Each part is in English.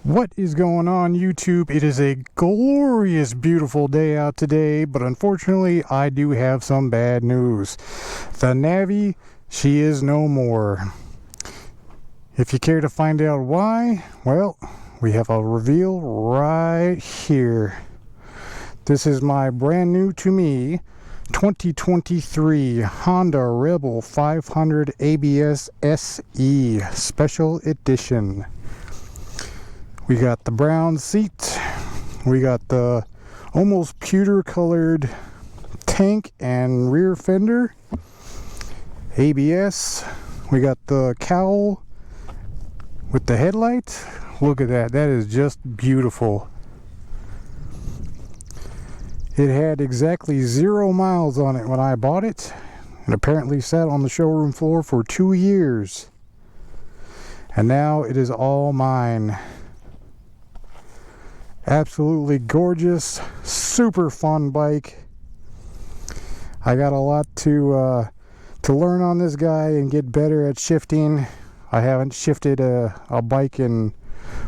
What is going on, YouTube? It is a glorious, beautiful day out today, but unfortunately, I do have some bad news. The Navi, she is no more. If you care to find out why, well, we have a reveal right here. This is my brand new to me 2023 Honda Rebel 500 ABS SE Special Edition. We got the brown seat, we got the almost pewter colored tank and rear fender, ABS, we got the cowl with the headlight. Look at that, that is just beautiful. It had exactly 0 miles on it when I bought it, and apparently sat on the showroom floor for 2 years. And now it is all mine. Absolutely gorgeous, super fun bike. I got a lot to learn on this guy and get better at shifting. I haven't shifted a bike in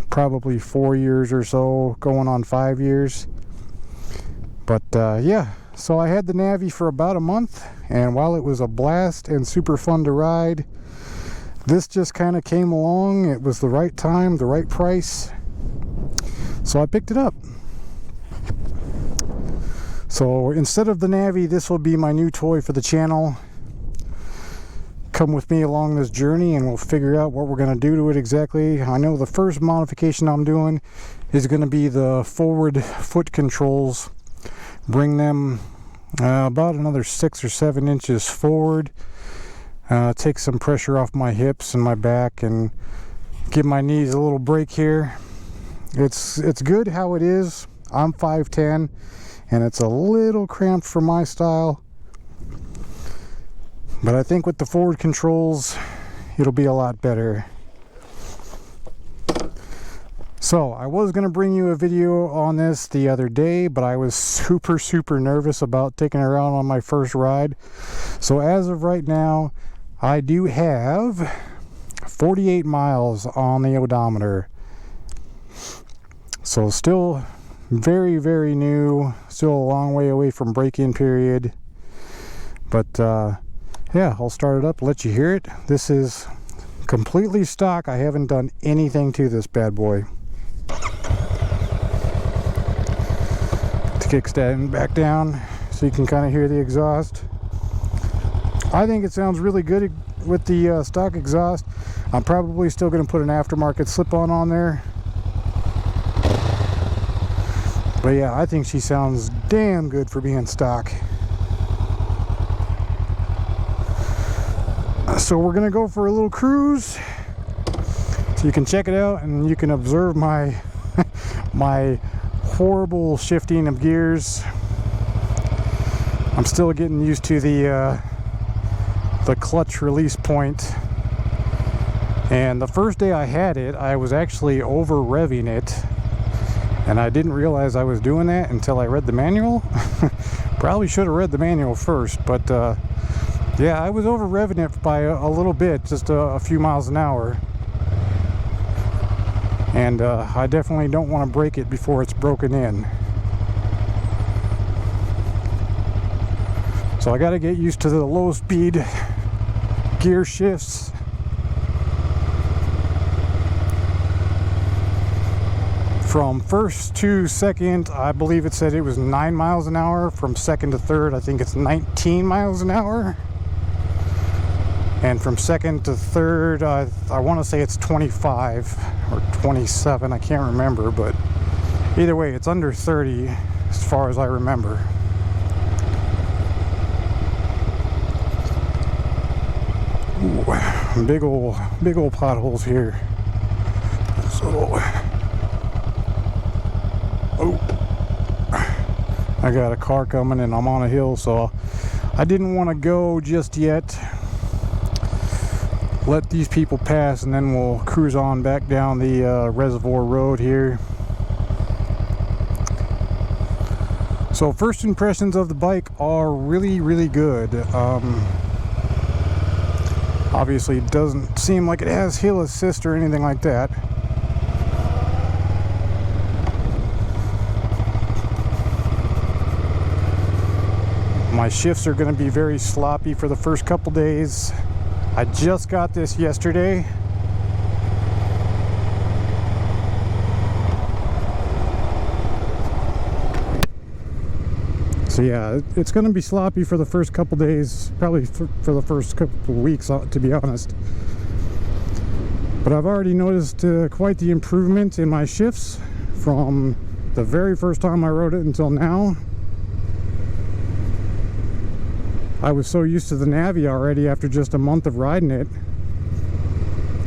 probably 4 years or so, going on 5 years. But yeah, so I had the Navi for about a month, and while it was a blast and super fun to ride, this just kind of came along. It was the right time, the right price. So I picked it up. So instead of the Navi, this will be my new toy for the channel. Come with me along this journey and we'll figure out what we're going to do to it exactly. I know the first modification I'm doing is going to be the forward foot controls. Bring them about another 6 or 7 inches forward. Take some pressure off my hips and my back and give my knees a little break here. It's good how it is. I'm 5'10", and it's a little cramped for my style. But I think with the forward controls, it'll be a lot better. So, I was going to bring you a video on this the other day, but I was super nervous about taking it around on my first ride. So as of right now, I do have 48 miles on the odometer. So still very new, still a long way away from break-in period. But yeah, I'll start it up, let you hear it. This is completely stock. I haven't done anything to this bad boy. To kickstand back down so you can kind of hear the exhaust. I think it sounds really good with the stock exhaust. I'm probably still going to put an aftermarket slip-on on there. But yeah, I think she sounds damn good for being stock. So we're gonna go for a little cruise, so you can check it out and you can observe my my horrible shifting of gears. I'm still getting used to the clutch release point. And the first day I had it, I was actually over revving it. And I didn't realize I was doing that until I read the manual. Probably should have read the manual first, but yeah, I was over revving it by a little bit, just a few miles an hour. And I definitely don't want to break it before it's broken in. So I got to get used to the low speed gear shifts. From first to second, I believe it said it was 9 miles an hour. From second to third, I think it's 19 miles an hour. And from second to third, I want to say it's 25 or 27. I can't remember, but either way, it's under 30 as far as I remember. Ooh, big old potholes here. So. Oh, I got a car coming and I'm on a hill, so I didn't want to go just yet. Let these people pass and then we'll cruise on back down the reservoir road here. So first impressions of the bike are really good. Obviously it doesn't seem like it has hill assist or anything like that. My shifts are going to be very sloppy for the first couple days. I just got this yesterday. So yeah, it's going to be sloppy for the first couple days, probably for the first couple weeks, to be honest. But I've already noticed quite the improvement in my shifts from the very first time I rode it until now. I was so used to the Navi already after just a month of riding it.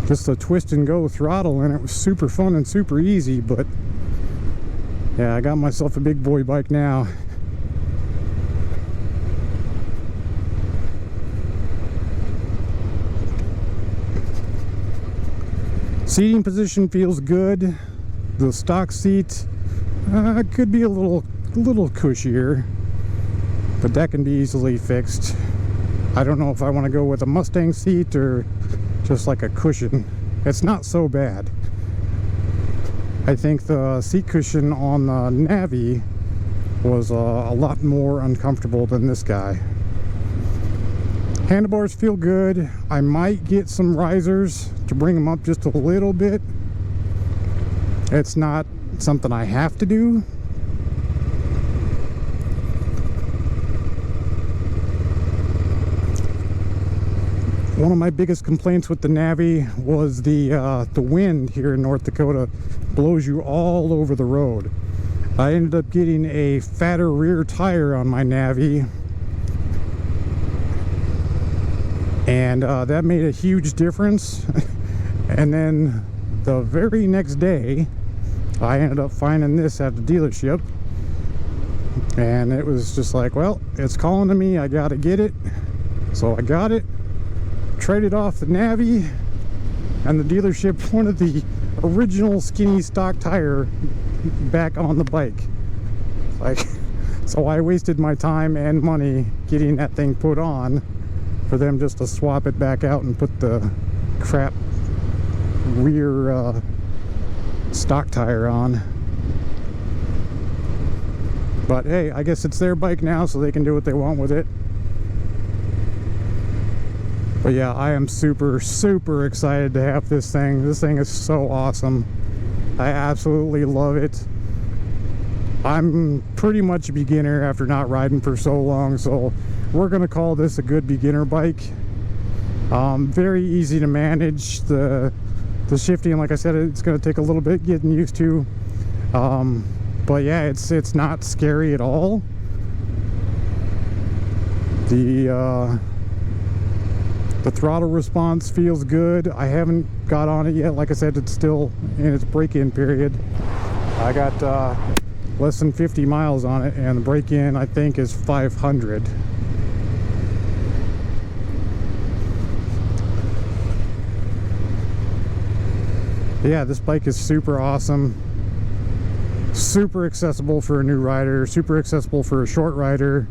Just a twist and go throttle, and it was super fun and super easy. But yeah, I got myself a big boy bike now. Seating position feels good. The stock seat could be a little cushier, but that can be easily fixed. I don't know if I want to go with a Mustang seat or just like a cushion. It's not so bad. I think the seat cushion on the Navi was a lot more uncomfortable than this guy. Handlebars feel good. I might get some risers to bring them up just a little bit. It's not something I have to do. One of my biggest complaints with the Navi was the wind here in North Dakota blows you all over the road. I ended up getting a fatter rear tire on my Navi, and that made a huge difference. And then the very next day I ended up finding this at the dealership, and it was just like, well, it's calling to me, I gotta get it. So I got it, traded off the Navi, and the dealership wanted the original skinny stock tire back on the bike. Like, so I wasted my time and money getting that thing put on for them just to swap it back out and put the crap rear stock tire on. But hey, I guess it's their bike now, so they can do what they want with it. But yeah, I am super excited to have this thing. This thing is so awesome. I absolutely love it. I'm pretty much a beginner after not riding for so long, so we're gonna call this a good beginner bike. Very easy to manage. The shifting, like I said, it's gonna take a little bit getting used to. But yeah, it's not scary at all. The throttle response feels good. I haven't got on it yet. Like I said, it's still in its break-in period. I got less than 50 miles on it, and the break-in I think is 500. Yeah, this bike is super awesome. Super accessible for a new rider, super accessible for a short rider.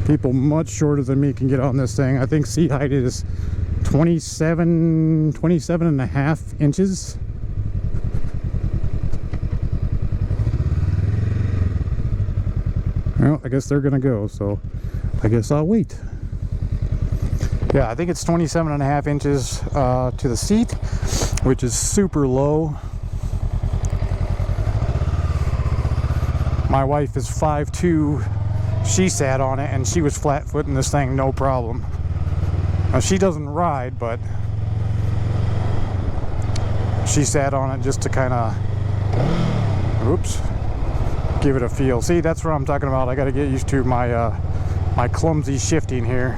People much shorter than me can get on this thing. I think seat height is 27 and a half inches. Well, I guess they're gonna go, so I guess I'll wait. Yeah, I think it's 27 and a half inches to the seat, which is super low. My wife is 5'2". She sat on it and she was flat footing this thing no problem. Now, she doesn't ride, but she sat on it just to kind of, oops, give it a feel. See, that's what I'm talking about. I got to get used to my my clumsy shifting here.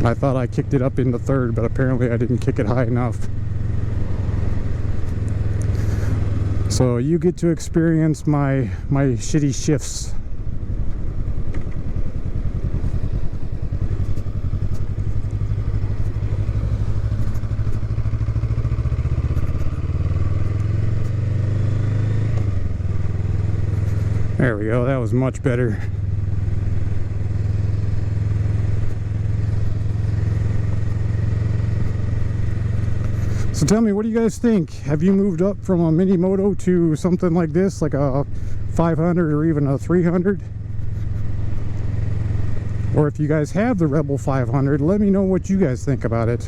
I thought I kicked it up into third, but apparently I didn't kick it high enough. So you get to experience my shitty shifts. There we go, that was much better. So tell me, what do you guys think? Have you moved up from a mini moto to something like this, like a 500 or even a 300? Or if you guys have the Rebel 500, let me know what you guys think about it.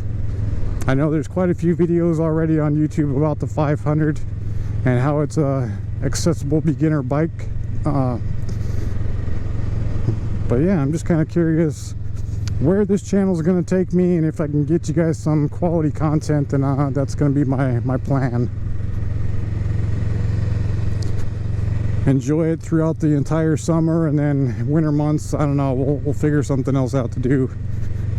I know there's quite a few videos already on YouTube about the 500 and how it's a accessible beginner bike. But yeah, I'm just kind of curious where this channel is going to take me, and if I can get you guys some quality content, then that's going to be my plan. Enjoy it throughout the entire summer, and then winter months, I don't know, we'll figure something else out to do,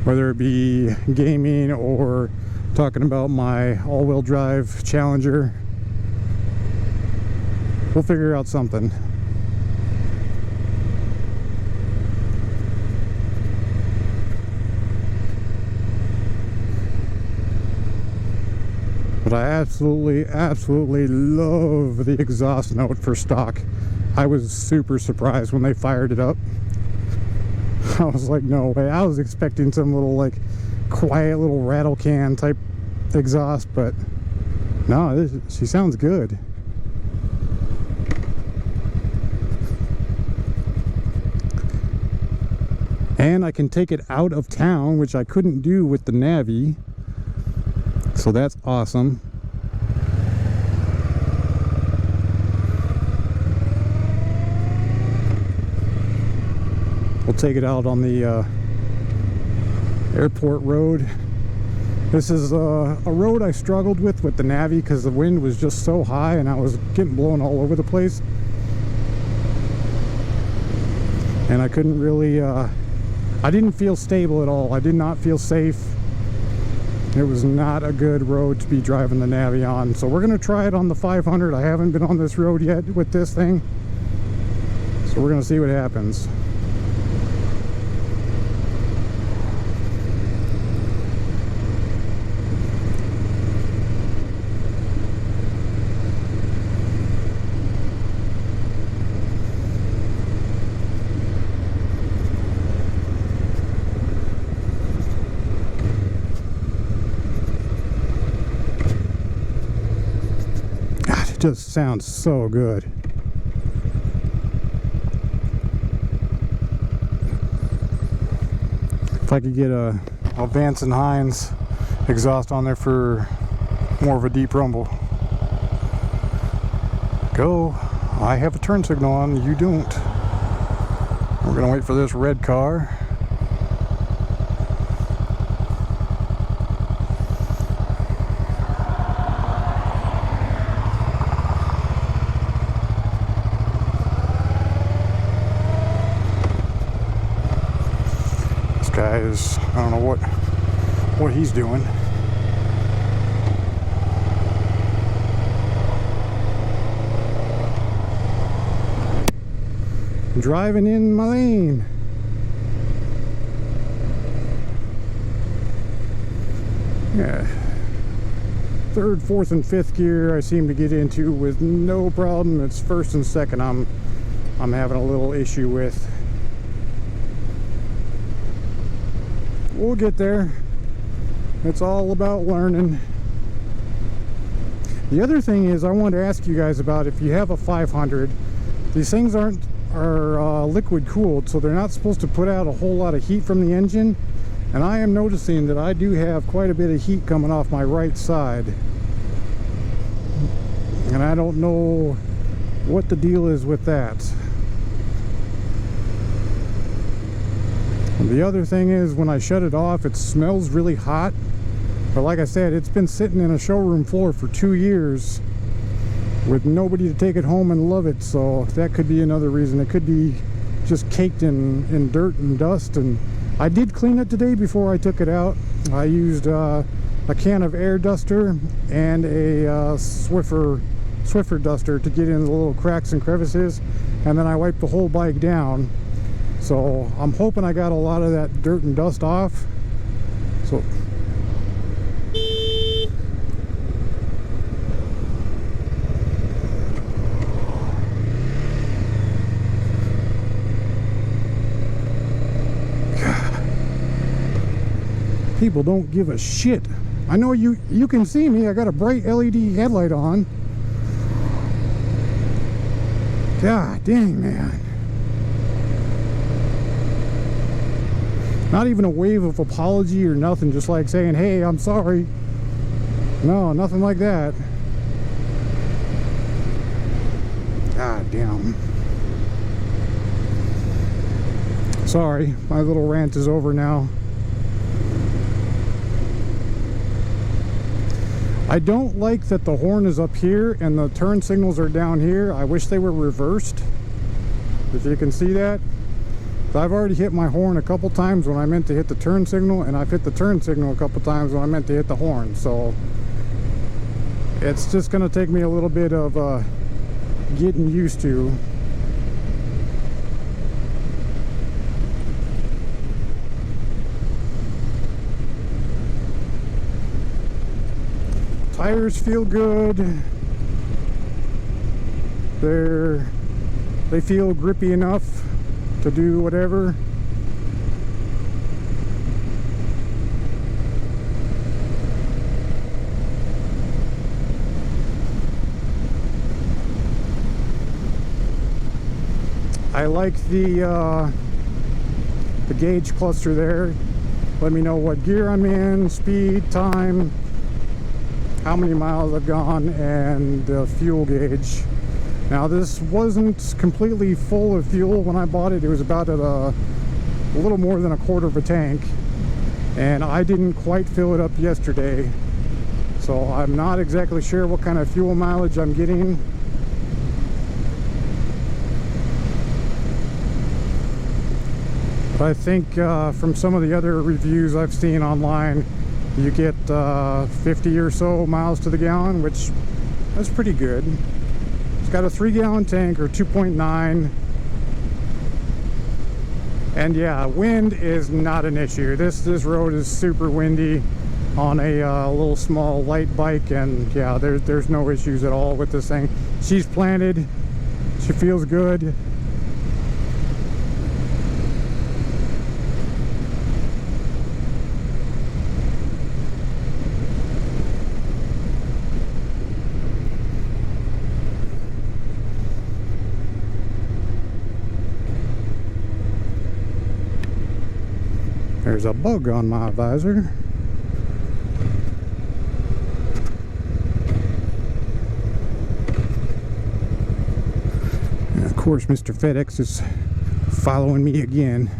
whether it be gaming or talking about my all-wheel drive Challenger. We'll figure out something. But I absolutely love the exhaust note for stock. I was super surprised when they fired it up. I was like, no way. I was expecting some little, like, quiet little rattle can type exhaust, but no, she sounds good. And I can take it out of town, which I couldn't do with the Navi. So that's awesome. We'll take it out on the airport road. This is a road I struggled with the Navi because the wind was just so high and I was getting blown all over the place. And I couldn't really, I didn't feel stable at all. I did not feel safe. It was not a good road to be driving the Navi on. So we're going to try it on the 500. I haven't been on this road yet with this thing. So we're going to see what happens. Just sounds so good. If I could get a Vance and Hines exhaust on there for more of a deep rumble. Go. I have a turn signal on, you don't. We're gonna wait for this red car. Guy is, I don't know what he's doing. Driving in my lane. Yeah. Third, fourth, and fifth gear I seem to get into with no problem. It's first and second I'm having a little issue with. We'll get there. It's all about learning. The other thing is I wanted to ask you guys about, if you have a 500, these things are liquid cooled, so they're not supposed to put out a whole lot of heat from the engine, and I am noticing that I do have quite a bit of heat coming off my right side, and I don't know what the deal is with that. The other thing is, when I shut it off, it smells really hot. But like I said, it's been sitting in a showroom floor for 2 years with nobody to take it home and love it. So that could be another reason. It could be just caked in dirt and dust. And I did clean it today before I took it out. I used a can of air duster and a Swiffer duster to get in the little cracks and crevices. And then I wiped the whole bike down. So I'm hoping I got a lot of that dirt and dust off. So people don't give a shit I know you can see me. I got a bright LED headlight on. God dang, man. Not even a wave of apology or nothing, just like saying, hey, I'm sorry. No, nothing like that. God damn. Sorry, my little rant is over now. I don't like that the horn is up here and the turn signals are down here. I wish they were reversed. If you can see that. I've already hit my horn a couple times when I meant to hit the turn signal, and I've hit the turn signal a couple times when I meant to hit the horn. So it's just going to take me a little bit of getting used to. Tires feel good. They feel grippy enough to do whatever. I like the gauge cluster there. Let me know what gear I'm in, speed, time, how many miles I've gone, and the fuel gauge. Now this wasn't completely full of fuel when I bought it. It was about at a little more than a quarter of a tank, and I didn't quite fill it up yesterday, so I'm not exactly sure what kind of fuel mileage I'm getting. But I think from some of the other reviews I've seen online, you get 50 or so miles to the gallon, which that's pretty good. It's got a 3-gallon tank, or 2.9. And yeah, wind is not an issue. This road is super windy on a little small light bike, and yeah, there's no issues at all with this thing. She's planted. She feels good. There's a bug on my visor. And of course, Mr. FedEx is following me again.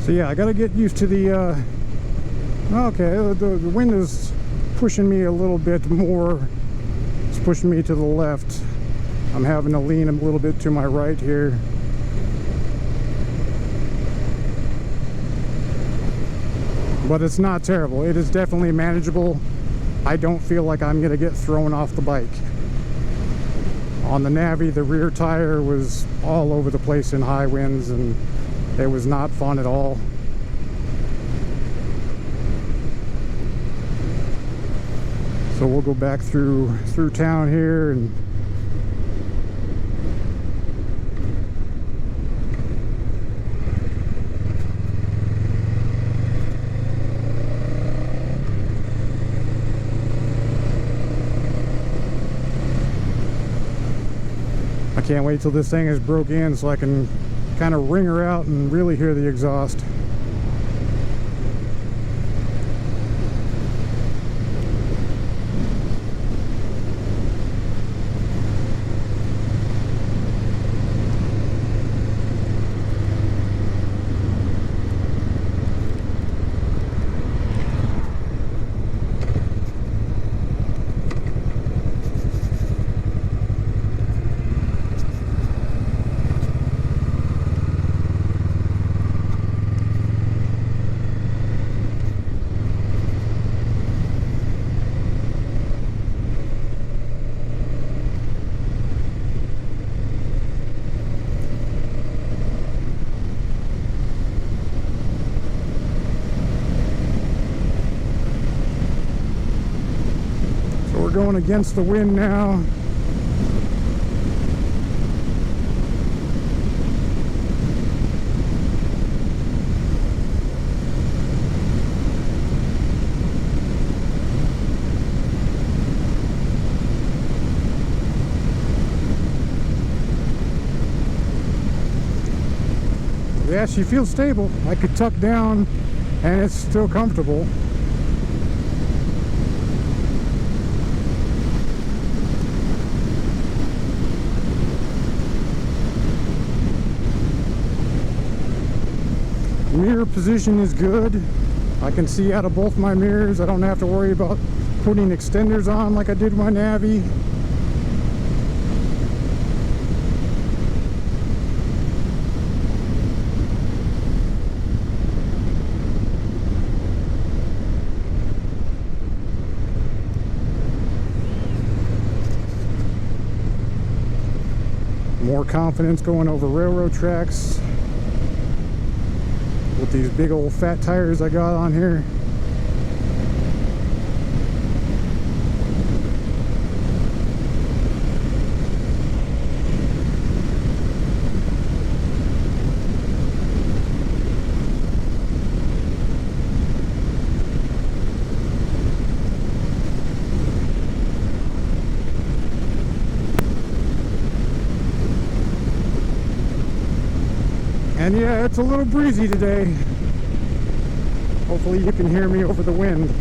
So yeah, I gotta get used to the okay, the wind is pushing me a little bit more. It's pushing me to the left. I'm having to lean a little bit to my right here. But it's not terrible. It is definitely manageable. I don't feel like I'm going to get thrown off the bike. On the Navi, the rear tire was all over the place in high winds, and it was not fun at all. So we'll go back through town here, and I can't wait till this thing is broke in so I can kind of ring her out and really hear the exhaust. We're going against the wind now. Yeah, she feels stable. I could tuck down and it's still comfortable. Mirror position is good. I can see out of both my mirrors. I don't have to worry about putting extenders on like I did my Navi. More confidence going over railroad tracks with these big old fat tires I got on here. And yeah, it's a little breezy today. Hopefully you can hear me over the wind.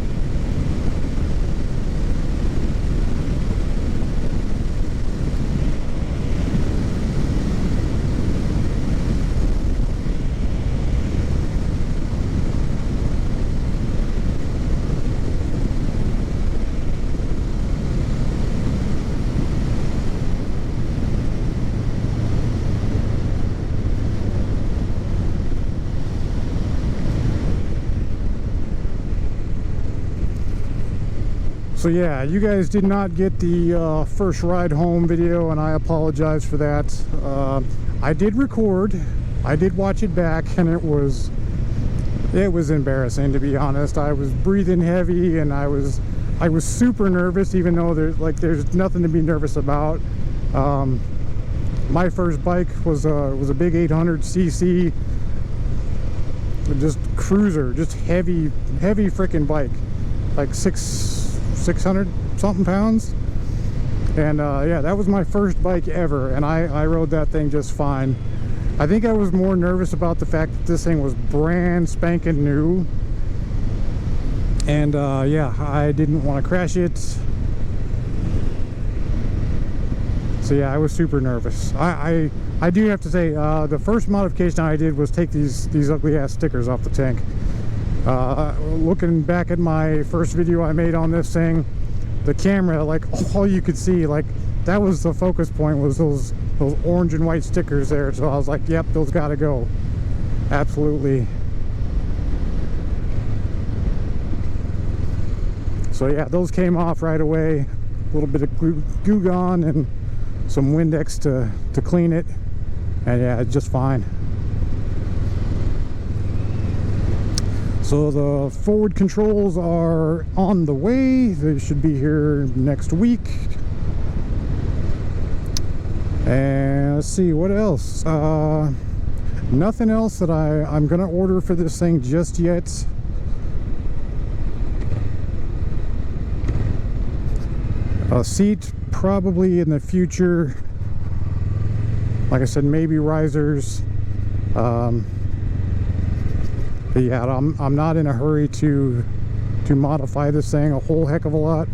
So yeah, you guys did not get the first ride home video, and I apologize for that. I did record, I did watch it back, and it was embarrassing, to be honest. I was breathing heavy, and I was super nervous, even though there's nothing to be nervous about. My first bike was a big 800cc, just cruiser, just heavy freaking bike, like 600 something pounds. And yeah, that was my first bike ever, and I rode that thing just fine. I think I was more nervous about the fact that this thing was brand spanking new, and yeah, I didn't want to crash it. So yeah, I was super nervous. I do have to say, the first modification I did was take these ugly ass stickers off the tank. Looking back at my first video I made on this thing, the camera, like, all you could see, like, that was the focus point, was those orange and white stickers there. So I was like, yep, those gotta go. Absolutely. So yeah, those came off right away. A little bit of Goo Gone and some Windex to clean it, and yeah, it's just fine. So the forward controls are on the way. They should be here next week. And let's see, what else? Nothing else that I'm gonna order for this thing just yet. A seat probably in the future. Like I said, maybe risers. But yeah, I'm not in a hurry to modify this thing a whole heck of a lot.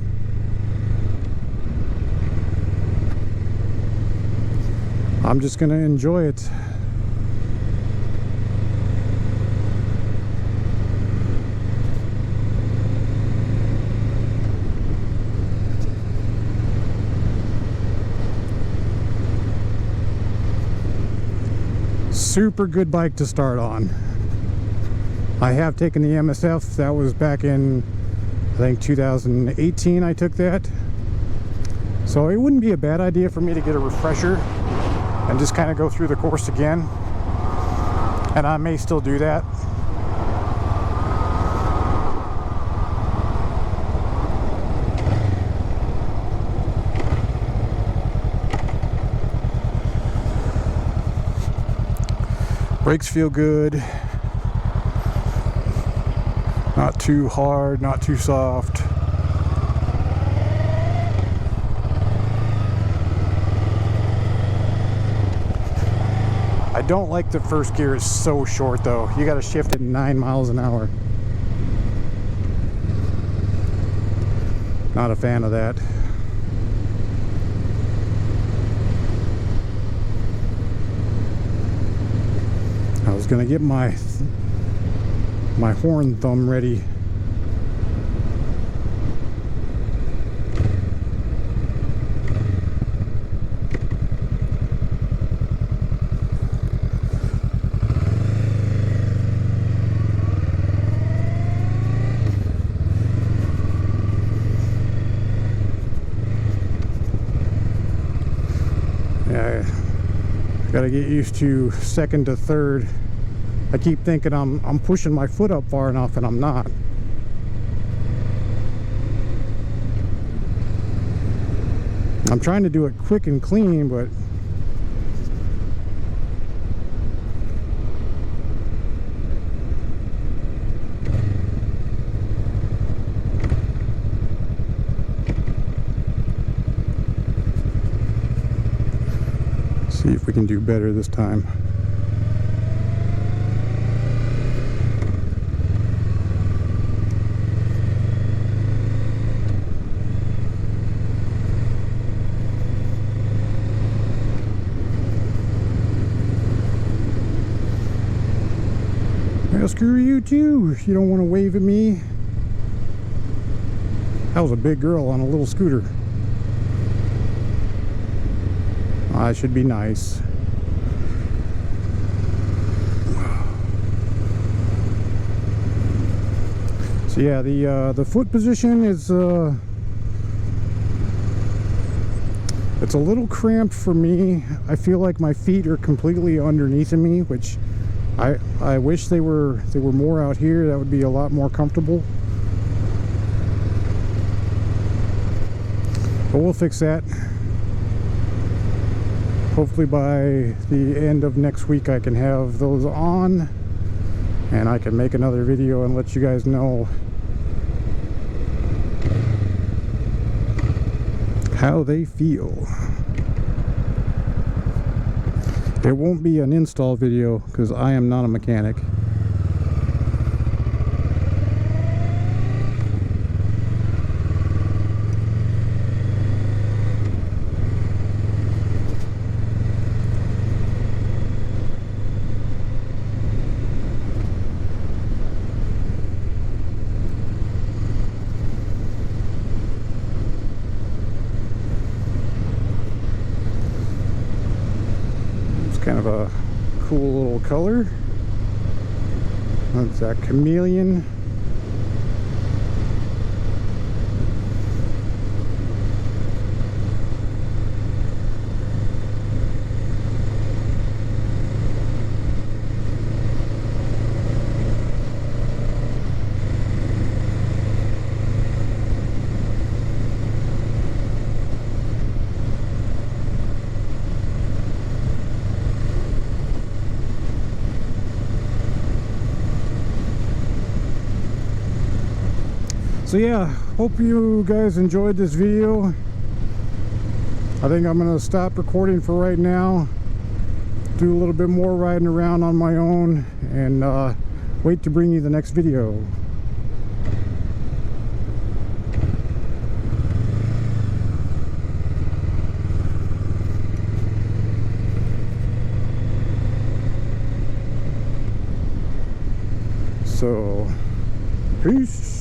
I'm just gonna enjoy it. Super good bike to start on. I have taken the MSF. That was back in, I think, 2018 I took that. So it wouldn't be a bad idea for me to get a refresher and just kind of go through the course again. And I may still do that. Brakes feel good. Not too hard, not too soft. I don't like the first gear, it's so short though. You gotta shift it 9 miles an hour. Not a fan of that. I was gonna get my horn thumb ready. Yeah, gotta get used to second to third. I keep thinking I'm pushing my foot up far enough, and I'm not. I'm trying to do it quick and clean, but see if we can do better this time. Well, screw you too if you don't want to wave at me. That was a big girl on a little scooter. I should be nice. So yeah, the foot position is it's a little cramped for me. I feel like my feet are completely underneath of me, which I wish they were more out here. That would be a lot more comfortable. But we'll fix that. Hopefully by the end of next week I can have those on and I can make another video and let you guys know how they feel. There won't be an install video because I am not a mechanic. Kind of a cool little color. That's that chameleon. So yeah, hope you guys enjoyed this video. I think I'm gonna stop recording for right now, do a little bit more riding around on my own, and wait to bring you the next video. So, peace.